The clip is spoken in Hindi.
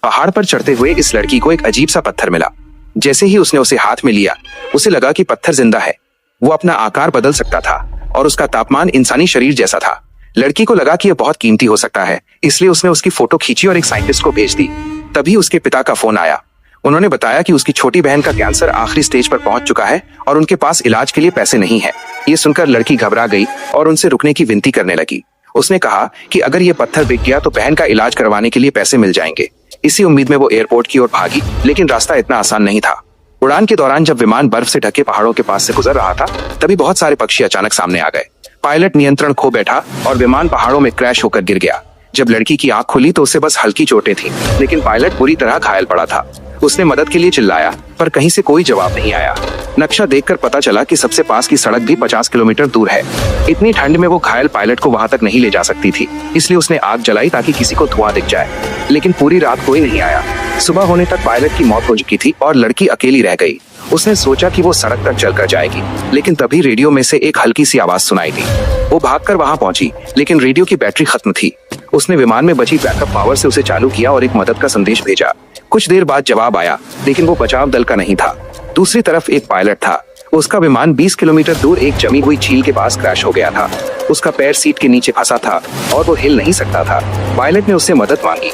पहाड़ पर चढ़ते हुए इस लड़की को एक अजीब सा पत्थर मिला। जैसे ही उसने उसे हाथ में लिया, उसे लगा कि पत्थर जिंदा है। वो अपना आकार बदल सकता था और उसका तापमान इंसानी शरीर जैसा था। लड़की को लगा कि यह बहुत कीमती हो सकता है, इसलिए उसने उसकी फोटो खींची और एक साइंटिस्ट को भेज दी। तभी उसके पिता का फोन आया। उन्होंने बताया कि उसकी छोटी बहन का कैंसर आखिरी स्टेज पर पहुंच चुका है और उनके पास इलाज के लिए पैसे नहीं है। ये सुनकर लड़की घबरा गई और उनसे रुकने की विनती करने लगी। उसने कहा कि अगर ये पत्थर बिक गया तो बहन का इलाज करवाने के लिए पैसे मिल जाएंगे। इसी उम्मीद में वो एयरपोर्ट की ओर भागी, लेकिन रास्ता इतना आसान नहीं था। उड़ान के दौरान जब विमान बर्फ से ढके पहाड़ों के पास से गुजर रहा था, तभी बहुत सारे पक्षी अचानक सामने आ गए। पायलट नियंत्रण खो बैठा और विमान पहाड़ों में क्रैश होकर गिर गया। जब लड़की की आंख खुली तो उसे बस हल्की चोटें थीं, लेकिन पायलट बुरी तरह घायल पड़ा था। उसने मदद के लिए चिल्लाया, पर कहीं से कोई जवाब नहीं आया। नक्शा देखकर पता चला कि सबसे पास की सड़क भी 50 किलोमीटर दूर है। इतनी ठंड में वो घायल पायलट को वहां तक नहीं ले जा सकती थी, इसलिए उसने आग जलाई ताकि किसी को धुआं दिख जाए। लेकिन पूरी रात कोई नहीं आया। सुबह होने तक पायलट की मौत हो चुकी थी और लड़की अकेली रह गई। उसने सोचा कि वो सड़क तक चलकर जाएगी, लेकिन तभी रेडियो में से एक हल्की सी आवाज सुनाई दी। वो भागकर वहां पहुंची, लेकिन रेडियो की बैटरी खत्म थी। उसने विमान में बची बैकअप पावर से उसे चालू किया और एक मदद का संदेश भेजा। कुछ देर बाद जवाब आया, लेकिन वो बचाव दल का नहीं था। दूसरी तरफ एक पायलट था। उसका विमान 20 किलोमीटर दूर एक जमी हुई झील के पास क्रैश हो गया था। उसका पैर सीट के नीचे फंसा था और वो हिल नहीं सकता था। पायलट ने उससे मदद मांगी,